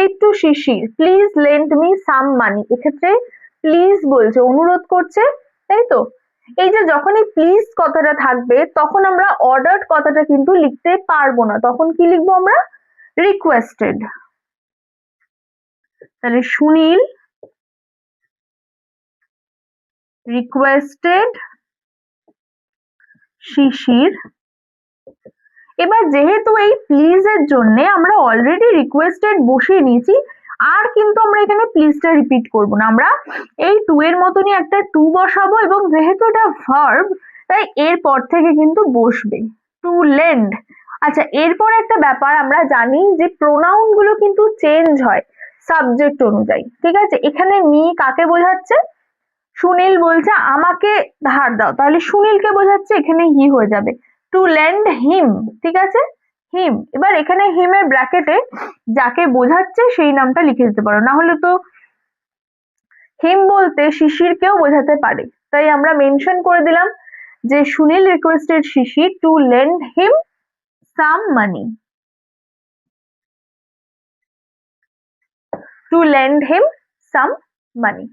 Sunil to Shishir, please lend me some money. এক্ষেত্রে please বলছে, অনুরোধ করছে, তাই তো? এই যে যখনই প্লিজ কথাটা থাকবে তখন আমরা অর্ডার্ড কথাটা কিন্তু লিখতে পারবো না, তখন কি লিখবো আমরা? রিকোয়েস্টেড। তাহলে সুনীল রিকোয়েস্টেড শিশির। এবার যেহেতু এই প্লিজ এর জন্য আমরা অলরেডি রিকোয়েস্টেড বসিয়ে নিয়েছি, আর কিন্তু আমরা এখানে প্লিজটা রিপিট করব না, আমরা এই টু এর মতনই একটা টু বসাবো, এবং যেহেতু এটা ভার্ব তাই এরপর থেকে কিন্তু বসবে টু লেন্ড। আচ্ছা, এরপর একটা ব্যাপার আমরা জানি যে প্রোনাউন গুলো কিন্তু চেঞ্জ হয় সাবজেক্ট অনুযায়ী, ঠিক আছে? এখানে মি কাকে বোঝাচ্ছে? সুনীল বলছে আমাকে ধার দাও, তাহলে সুনীলকে বোঝাচ্ছে, এখানে হি হয়ে যাবে টু লেন্ড হিম, ঠিক আছে? হিম। এবার এখানে হিম এর ব্র্যাকেটে যাকে বোঝাচ্ছে সেই নামটা লিখে দিতে পারো, না হলে তো হিম বলতে শিশিরকেও বোঝাতে পারে, তাই আমরা মেনশন করে দিলাম যে Sunil requested Shishir to lend him some money, to lend him some money.